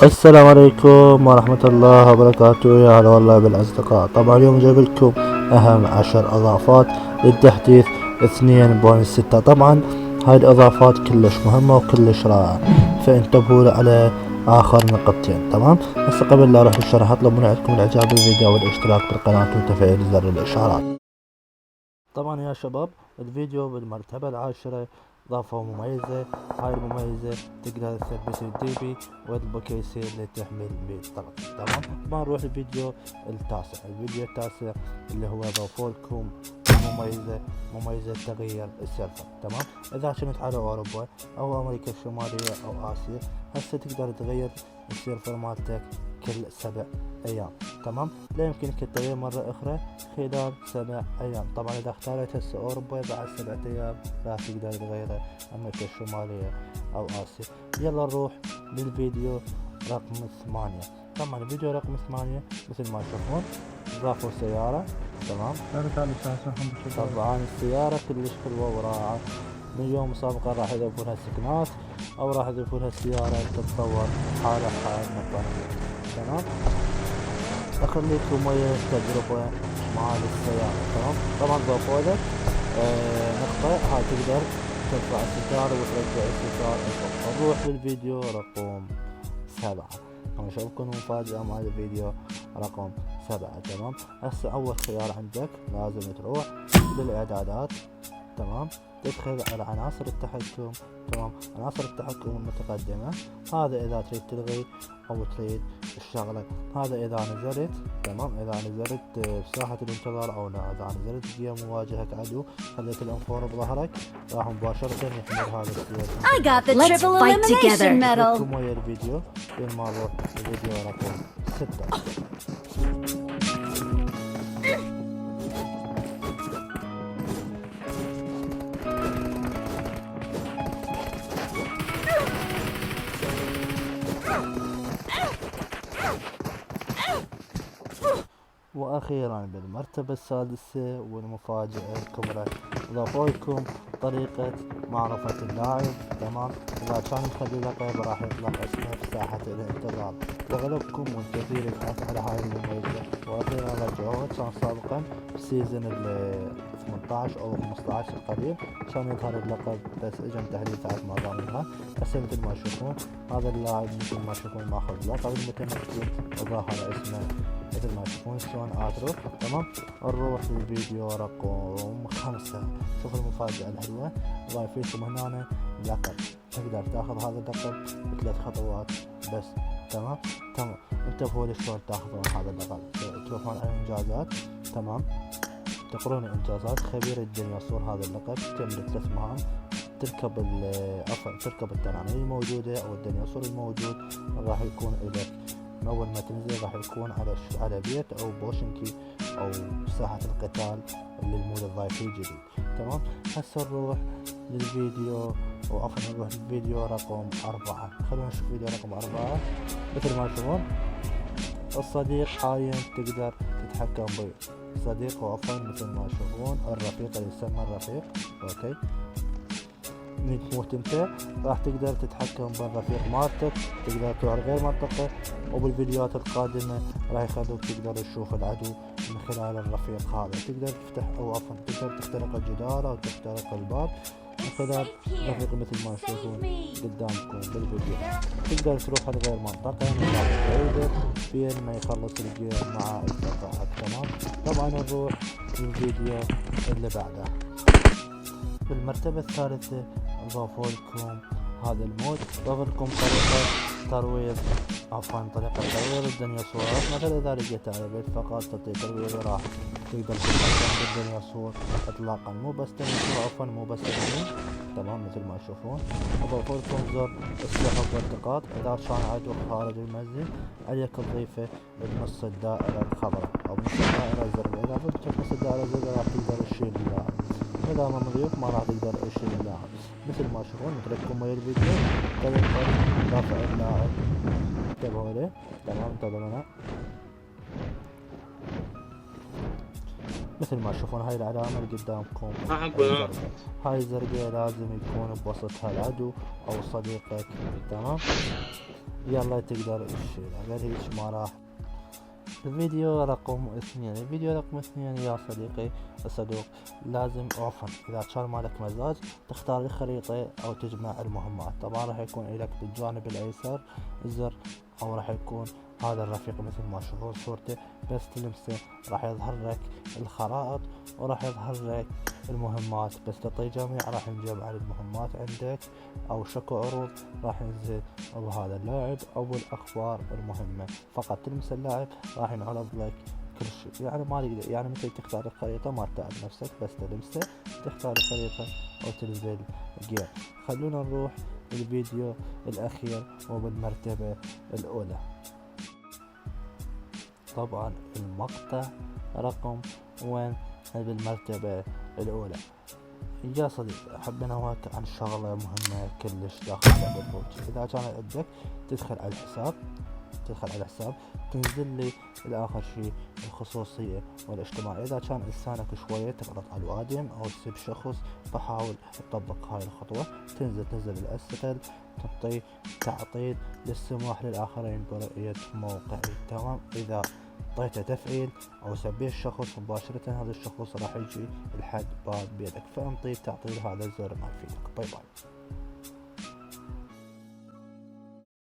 السلام عليكم ورحمة الله وبركاته. يا هلا والله بالأصدقاء. طبعا اليوم جايب لكم أهم 10 إضافات للتحديث 2.6. طبعا هاي الإضافات كلش مهمة وكلش رائعة، فانتبهوا على آخر نقطتين. تمام، بس قبل لا أروح للشرح أطلب من عندكم الإعجاب بالفيديو والاشتراك بالقناة وتفعيل زر الإشعارات. طبعا يا شباب، الفيديو بالمرتبة العاشرة إضافة مميزة. هاي المميزة تقدر تثبت الدي بي والبوكيسي اللي تحمل 100 طلب. تمام، ما نروح الفيديو التاسع. الفيديو التاسع اللي هو ضافوا لكم مميزة تغيير السيرفر. تمام، إذا كنت على أوروبا أو أمريكا الشمالية أو آسيا، هسه تقدر تغير السيرفر مالتك كل 7 أيام. تمام، لا يمكنك التغيير مرة أخرى خلال 7 أيام. طبعا إذا اختاريت هسه أوروبا بعد 7 أيام راح تقدر تغيره أمريكا الشمالية أو آسيا. يلا نروح للفيديو رقم 8. طبعا الفيديو رقم 8 مثل ما تشوفون ضافوا سيارة. تمام، طبعا السيارة كلش حلوة ورائعة. من يوم مسابقة راح يضيفونها سكنات أو راح يضيفونها السيارة تتصور حالة مكان. تمام، أخليكم ويا تجربة مع السيارة. تمام، طبعا ضافوا لك نقطة هاي تقدر ترفع الستار وترجع الستار الفوق. نروح للفيديو رقم 7. نشوفكم مفاجأة مع الفيديو رقم 7. تمام، هسه أول خيار عندك لازم تروح للإعدادات. تمام، تدخل على عناصر التحكم. تمام، عناصر التحكم المتقدمة، هذا إذا تريد تلغي أو تريد الشغلة. هذا إذا نزلت. تمام، إذا نزلت بساحة الانتظار أو لا، إذا نزلت في مواجهة عدو خليت الانفور بظهرك راح مباشرة يحمل هذا السيف. I got the triple elimination medal. لكم ويا الفيديو بين ما نروح الفيديو رقم 6. واخيرا بالمرتبة السادسة والمفاجأة الكبرى اضافوا لكم طريقة معرفة اللاعب. تمام، اذا كان مخلي لقب راح يطلع اسمه في ساحة الانتظار. واغلبكم منتظرين البحث على هاي المميزة. واخيرا رجعوها، كان سابقا في سيزن ال 18 او 15 القديم كان يظهر اللقب، بس اجى تحديثات ما ضامنها. هسه مثل ما تشوفون هذا اللاعب مثل ما تشوفون ماخذ لقب المتمكن وظاهر اسمه مثل ما تشوفون شلون ادرو. تمام، نروح للفيديو رقم 5. شوف المفاجأة الحلوة، ضايفين لكم هنا لقب. تقدر تاخذ هذا اللقب بثلاث خطوات بس. تمام، انتبهوا شلون تاخذون هذا اللقب. تروحون على الانجازات. تمام، تقرون انجازات خبير الديناصور. هذا اللقب تملك 3 مهام. تركب التنانين الموجودة او الديناصور الموجود راح يكون لك. اول ما تنزل راح يكون على بيت او بوشنكي او ساحة القتال للمود الضايفي الجديد. تمام، هسه نروح للفيديو نروح للفيديو رقم 4. خلونا نشوف فيديو رقم 4. مثل ما تشوفون الصديق حاليا تقدر تتحكم به. صديق مثل ما تشوفون الرفيق اللي يسمى الرفيق. اوكي، من تموت انت راح تقدر تتحكم بالرفيق مالتك، تقدر تروح غير منطقة. وبالفيديوهات القادمة راح يخلوك تقدر تشوف العدو من خلال الرفيق هذا. تقدر تفتح تقدر تخترق الجدار او تخترق الباب من خلال رفيق مثل ما تشوفون قدامكم بالفيديو. تقدر تروح لغير منطقة مسافة بعيدة بين ما يخلص الجيم مع اصدقائك. تمام، طبعا نروح للفيديو اللي بعده. بالمرتبة الثالثة اضافوا لكم هذا المود. اضافوا لكم طريقة ترويض الديناصورات. مثلا اذا لقيت على بيت فقط تعطي ترويض راح تقدر تتحكم بالديناصور اطلاقا، مو بس ديناصور مو بس تنين. تمام، مثل ما تشوفون اضافوا لكم زر السحب والتقاط. اذا كان عدو خارج المنزل عليك تضيفه بنص الدائرة الخضراء او بنص الدائرة الزرقاء. اذا ضفت نص الدائرة الزرقاء راح تقدر تشيل اللاعب. إذا ما مضيف ما راح تقدر تشيل اللاعب. مثل ما تشوفون نترككم ويا الفيديو طريقة رفع اللاعب. انتبهوا له. تمام، انتظرونا. مثل ما تشوفون هاي العلامة اللي قدامكم هاي الزرقاء لازم يكون بوسطها العدو او صديقك. تمام، يلا تقدر تشيل. غير هيك ما راح. الفيديو رقم 2 يا صديقي الصدوق، لازم عفوا اذا كان مالك مزاج تختار الخريطة او تجمع المهمات. طبعا راح يكون لك بالجانب الايسر زر، او راح يكون هذا الرفيق مثل ما تشوفون صورته، بس تلمسه راح يظهر لك الخرائط وراح يظهر لك المهمات. بس تعطي جميع راح نجمع المهمات عندك، او شكو عروض راح ينزل او هذا اللاعب او الاخبار المهمة. فقط تلمس اللاعب راح ينعرض لك كل شيء. يعني ما يقدر، يعني مثل تختار الخريطة ما تتعب نفسك، بس تلمسه تختار الخريطة او تنزل جيم. خلونا نروح الفيديو الاخير وبالمرتبة الاولى. طبعا المقطع رقم وين بالمرتبة الأولى. يا صديقي أحب أنوهك عن شغلة مهمة كلش داخل لعبة ببجي. إذا كان عندك تدخل على الحساب تنزل لي الآخر شيء الخصوصية والاجتماع. إذا كان لسانك شوية تضغط على الوادم أو تسيب شخص، فحاول تطبق هاي الخطوة. تنزل الأسفل، تعطي تعطيل للسماح للآخرين برؤية موقعي. تمام. إذا اعطيته تفعيل او سبيه الشخص مباشرة، هذا الشخص راح يجي لحد باب بيتك، فانطي تعطيل هذا الزر ما يفيدك. باي باي.